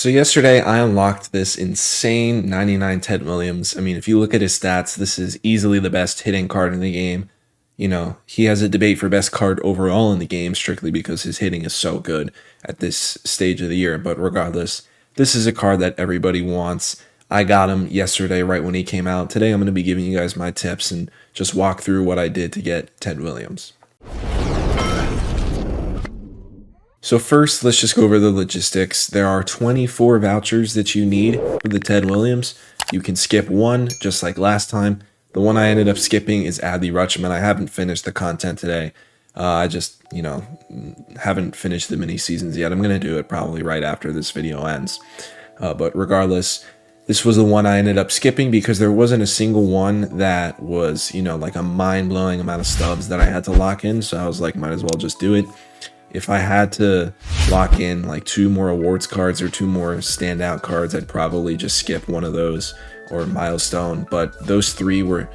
So yesterday I unlocked this insane 99 Ted Williams. I mean, if you look at his stats, this is easily the best hitting card in the game. You know, he has a debate for best card overall in the game strictly because his hitting is so good at this stage of the year. But regardless, this is a card that everybody wants. I got him yesterday right when he came out. Today I'm going to be giving you guys my tips and just walk through what I did to get Ted Williams. So first, let's just go over the logistics. There are 24 vouchers that you need for the Ted Williams. You can skip one, just like last time. The one I ended up skipping is Adley Rutschman. I haven't finished the content today. I just, haven't finished the mini seasons yet. I'm going to do it probably right after this video ends. But regardless, this was the one I ended up skipping because there wasn't a single one that was, like a mind-blowing amount of stubs that I had to lock in. So I was like, might as well just do it. If I had to lock in like 2 more awards cards or 2 more standout cards, I'd probably just skip one of those or milestone. But those 3 were,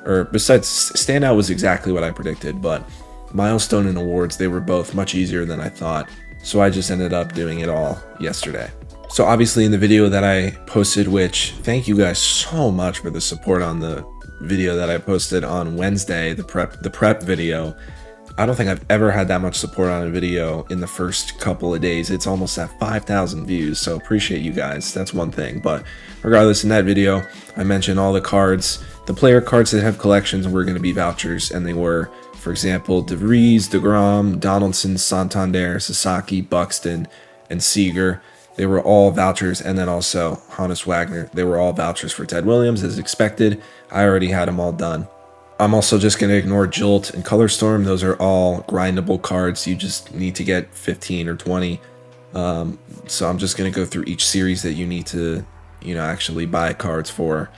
or besides standout was exactly what I predicted, but milestone and awards, they were both much easier than I thought. So I just ended up doing it all yesterday. So obviously in the video that I posted, which thank you guys so much for the support on the video that I posted on Wednesday, the prep video. I don't think I've ever had that much support on a video in the first couple of days. It's almost at 5,000 views, so appreciate you guys. That's one thing. But regardless, in that video, I mentioned all the cards. The player cards that have collections were going to be vouchers, and they were, for example, DeVries, DeGrom, Donaldson, Santander, Sasaki, Buxton, and Seager. They were all vouchers, and then also Honus Wagner. They were all vouchers for Ted Williams, as expected. I already had them all done. I'm also just going to ignore Jolt and Color Storm. Those are all grindable cards. You just need to get 15 or 20. So I'm just going to go through each series that you need to, actually buy cards for.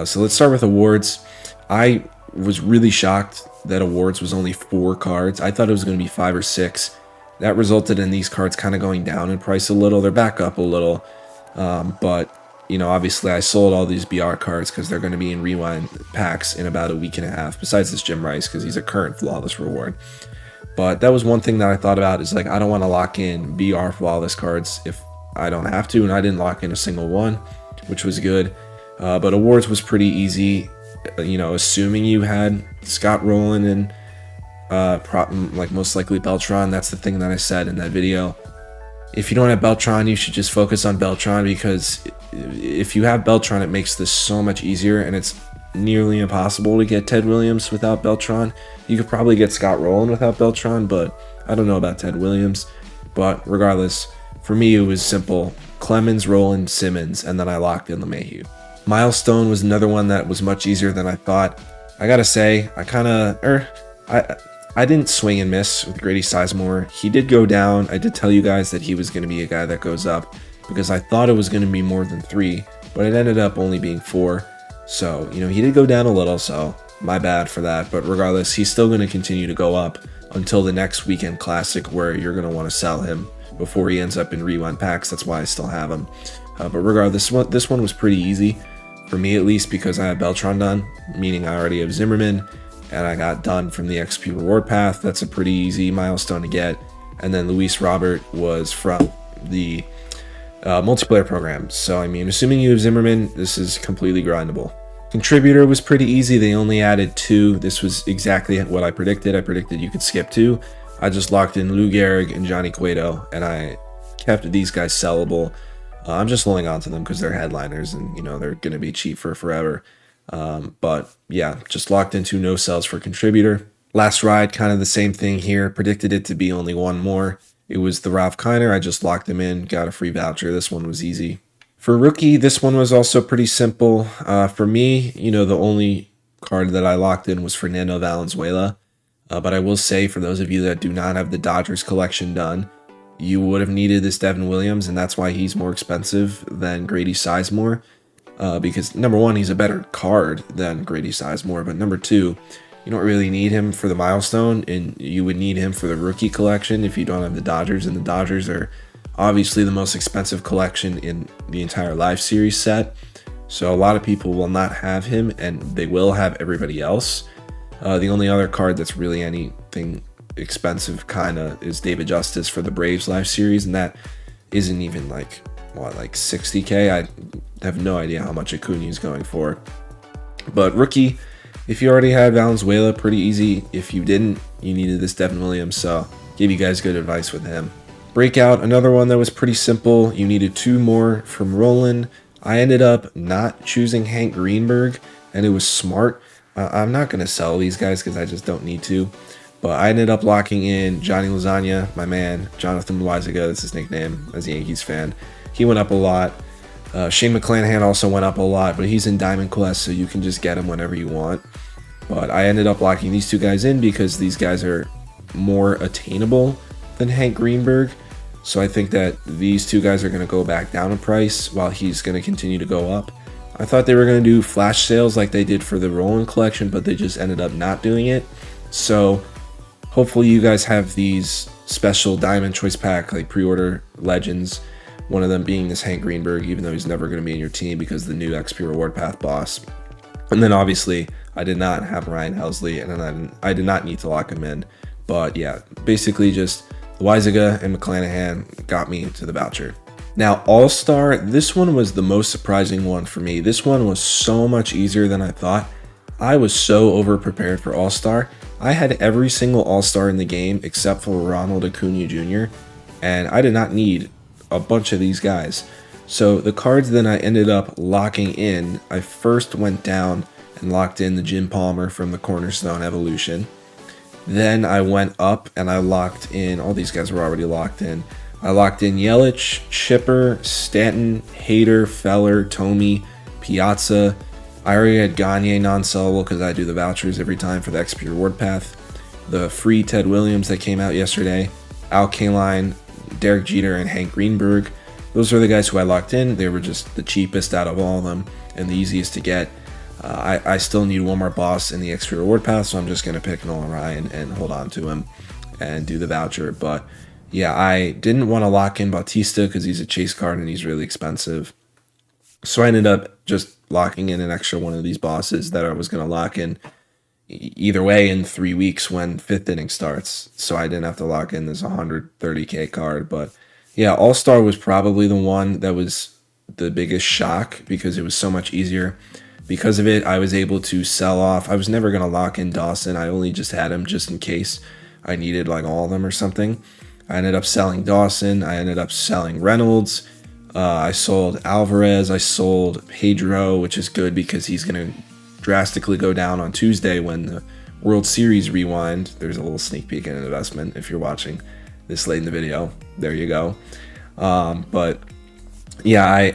So let's start with awards. I was really shocked that awards was only 4 cards. I thought it was going to be 5 or 6. That resulted in these cards kind of going down in price a little. They're back up a little, but obviously I sold all these BR cards because they're going to be in rewind packs in about a week and a half, besides this Jim Rice because he's a current flawless reward. But that was one thing that I thought about, is like, I don't want to lock in BR flawless cards if I don't have to, and I didn't lock in a single one, which was good. But awards was pretty easy, assuming you had Scott Rowland and like most likely Beltran. That's the thing that I said in that video. If you don't have Beltran, you should just focus on Beltran, because if you have Beltran, it makes this so much easier, and it's nearly impossible to get Ted Williams without Beltran. You could probably get Scott Rowland without Beltran, but I don't know about Ted Williams. But regardless, for me, it was simple. Clemens, Rowland, Simmons, and then I locked in LeMahieu. Milestone was another one that was much easier than I thought. I gotta say, I didn't swing and miss with Grady Sizemore. He did go down. I did tell you guys that he was going to be a guy that goes up, because I thought it was going to be more than 3, but it ended up only being 4. So, he did go down a little, so my bad for that. But regardless, he's still going to continue to go up until the next weekend classic, where you're going to want to sell him before he ends up in rewind packs. That's why I still have him. But regardless, this one was pretty easy, for me at least, because I have Beltran done, meaning I already have Zimmerman, and I got done from the XP reward path. That's a pretty easy milestone to get. And then Luis Robert was from the multiplayer program. So, assuming you have Zimmerman, this is completely grindable. Contributor was pretty easy. They only added 2. This was exactly what I predicted. I predicted you could skip 2. I just locked in Lou Gehrig and Johnny Cueto, and I kept these guys sellable. I'm just holding on to them because they're headliners, and, they're going to be cheap for forever. But yeah, just locked into no sells for contributor. Last ride, kind of the same thing here. Predicted it to be only 1 more. It was the Ralph Kiner. I just locked him in, got a free voucher. This one was easy. For rookie, this one was also pretty simple. For me, the only card that I locked in was Fernando Valenzuela. But I will say, for those of you that do not have the Dodgers collection done, you would have needed this Devin Williams, and that's why he's more expensive than Grady Sizemore. Because number 1, he's a better card than Grady Sizemore, but number 2, you don't really need him for the milestone, and you would need him for the rookie collection if you don't have the Dodgers, and the Dodgers are obviously the most expensive collection in the entire Live Series set. So a lot of people will not have him, and they will have everybody else. The only other card that's really anything expensive kind of is David Justice for the Braves Live Series, and that isn't even like what, like 60K? I have no idea how much Acuna is going for. But rookie, if you already had Valenzuela, pretty easy. If you didn't, you needed this Devin Williams, so give you guys good advice with him. Breakout, another one that was pretty simple. You needed 2 more from Roland. I ended up not choosing Hank Greenberg, and it was smart. I'm not going to sell these guys because I just don't need to. But I ended up locking in Johnny Lasagna, my man, Jonathan Loizaga, that's his nickname as a Yankees fan. He went up a lot. Shane McClanahan also went up a lot, but he's in Diamond Quest, so you can just get him whenever you want. But I ended up locking these 2 guys in because these guys are more attainable than Hank Greenberg. So I think that these 2 guys are going to go back down in price while he's going to continue to go up. I thought they were going to do flash sales like they did for the Roland collection, but they just ended up not doing it. So hopefully you guys have these special Diamond Choice Pack, like pre-order legends. One of them being this Hank Greenberg, even though he's never going to be in your team because of the new XP Reward Path boss. And then obviously I did not have Ryan Helsley, and then I did not need to lock him in. But yeah, basically just Loizaga and McClanahan got me to the voucher. Now, All-Star, this one was the most surprising one for me. This one was so much easier than I thought. I was so over-prepared for All-Star. I had every single All-Star in the game except for Ronald Acuna Jr., and I did not need a bunch of these guys. So the cards that I ended up locking in, I first went down and locked in the Jim Palmer from the Cornerstone Evolution. Then I went up and I locked in, all these guys were already locked in. I locked in Yelich, Chipper, Stanton, Hader, Feller, Tomey, Piazza. I already had Gagne non-sellable because I do the vouchers every time for the XP Reward Path. The free Ted Williams that came out yesterday. Al Kaline, Derek Jeter, and Hank Greenberg. Those are the guys who I locked in. They were just the cheapest out of all of them and the easiest to get. I still need one more boss in the XP Reward Path, so I'm just going to pick Nolan Ryan and hold on to him and do the voucher. But yeah, I didn't want to lock in Bautista because he's a chase card and he's really expensive. So I ended up just locking in an extra one of these bosses that I was going to lock in either way in 3 weeks when 5th inning starts. So I didn't have to lock in this 130K card. But yeah, All-Star was probably the one that was the biggest shock because it was so much easier. Because of it, I was able to sell off. I was never going to lock in Dawson. I only just had him just in case I needed like all of them or something. I ended up selling Dawson. I ended up selling Reynolds. I sold Alvarez. I sold Pedro, which is good because he's going to drastically go down on Tuesday when the World Series rewind. There's a little sneak peek in an investment if you're watching this late in the video. There you go. But yeah,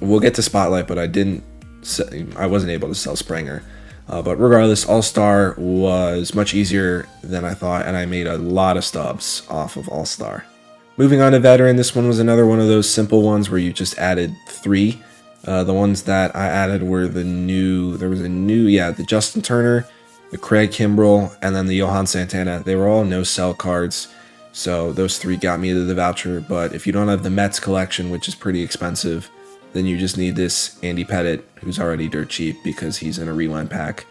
we'll get to Spotlight, but I wasn't able to sell Springer. But regardless, All-Star was much easier than I thought, and I made a lot of stubs off of All-Star. Moving on to Veteran, this one was another one of those simple ones where you just added 3. The ones that I added were the Justin Turner, the Craig Kimbrell, and then the Johan Santana. They were all no-sell cards, so those 3 got me to the voucher. But if you don't have the Mets collection, which is pretty expensive, then you just need this Andy Pettitte, who's already dirt cheap because he's in a rewind pack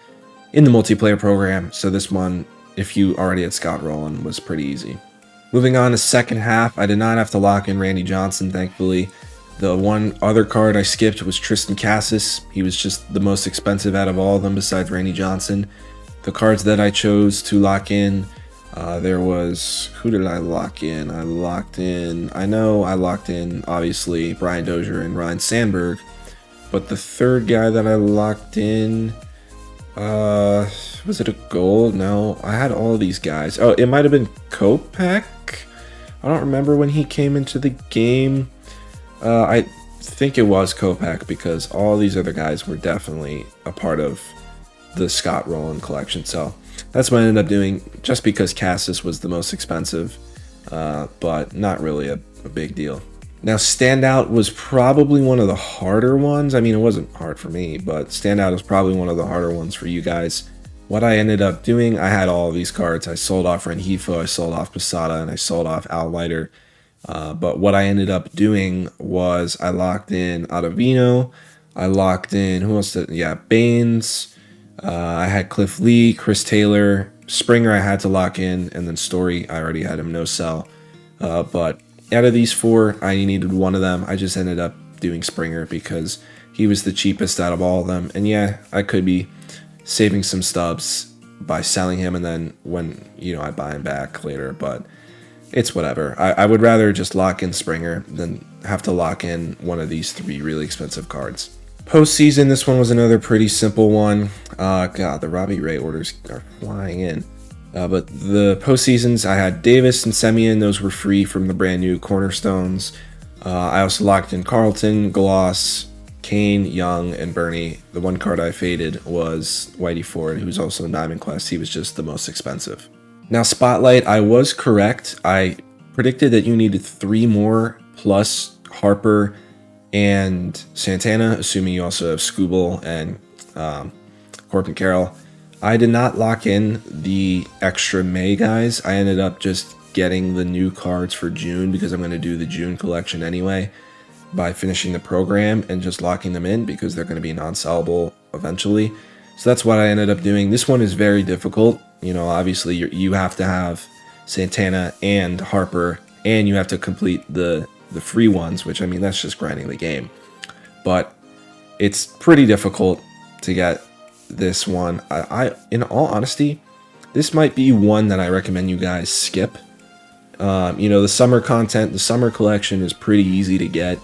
in the multiplayer program. So this one, if you already had Scott Rowland, was pretty easy. Moving on to second half, I did not have to lock in Randy Johnson, thankfully. The one other card I skipped was Tristan Casas. He was just the most expensive out of all of them besides Randy Johnson. The cards that I chose to lock in, who did I lock in? I locked in, obviously, Brian Dozier and Ryan Sandberg. But the third guy that I locked in, was it a gold? No, I had all of these guys. Oh, it might have been Kopech. I don't remember when he came into the game. I think it was Kopech because all these other guys were definitely a part of the Scott Rowland collection. So that's what I ended up doing just because Cassis was the most expensive, but not really a big deal. Now, Standout was probably one of the harder ones. I mean, it wasn't hard for me, but Standout is probably one of the harder ones for you guys. What I ended up doing, I had all of these cards. I sold off Rengifo, I sold off Posada, and I sold off Al Leiter. But what I ended up doing was I locked in Ottavino. I locked in, Baines. I had Cliff Lee, Chris Taylor. Springer I had to lock in, and then Story, I already had him no sell. But out of these 4, I needed one of them. I just ended up doing Springer because he was the cheapest out of all of them. And yeah, I could be saving some stubs by selling him and then when, I buy him back later, but it's whatever. I would rather just lock in Springer than have to lock in one of these 3 really expensive cards. Postseason, this one was another pretty simple one. God, the Robbie Ray orders are flying in. But the postseasons, I had Davis and Semien. Those were free from the brand new Cornerstones. I also locked in Carlton, Gloss, Kane, Young, and Bernie. The one card I faded was Whitey Ford, who's also in Diamond Quest. He was just the most expensive. Now, Spotlight, I was correct. I predicted that you needed 3 more plus Harper and Santana, assuming you also have Scooble and Corbin Carroll. I did not lock in the extra May guys. I ended up just getting the new cards for June because I'm going to do the June collection anyway by finishing the program and just locking them in because they're going to be non-sellable eventually. So that's what I ended up doing. This one is very difficult. Obviously you have to have Santana and Harper, and you have to complete the free ones, which, I mean, that's just grinding the game. But it's pretty difficult to get this one. I in all honesty, this might be one that I recommend you guys skip. The summer content, the summer collection is pretty easy to get.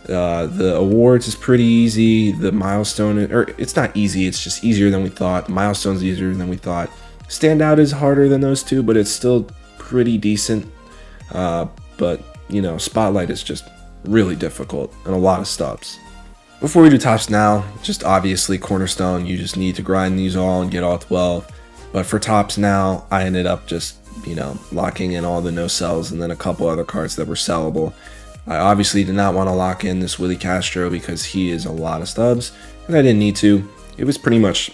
The awards is pretty easy. The milestone, or it's not easy, it's just easier than we thought. The milestone's easier than we thought. Standout is harder than those 2, but it's still pretty decent. But Spotlight is just really difficult and a lot of stubs. Before we do tops now, just obviously Cornerstone, you just need to grind these all and get all 12. But for tops now, I ended up just, locking in all the no sells and then a couple other cards that were sellable. I obviously did not want to lock in this Willie Castro because he is a lot of stubs, and I didn't need to. It was pretty much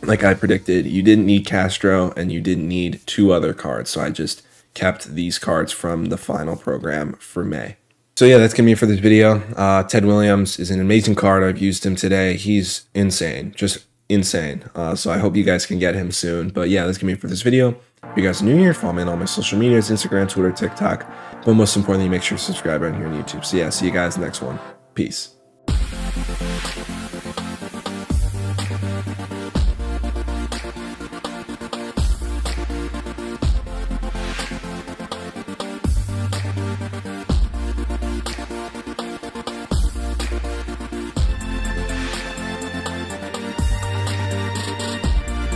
like I predicted. You didn't need Castro and you didn't need 2 other cards, so I just kept these cards from the final program for May. So yeah, that's going to be it for this video. Ted Williams is an amazing card. I've used him today. He's insane, just insane. So I hope you guys can get him soon. But yeah, that's going to be it for this video. If you guys are new here, follow me on all my social medias, Instagram, Twitter, TikTok. But most importantly, make sure to subscribe right here on YouTube. So yeah, see you guys next one. Peace.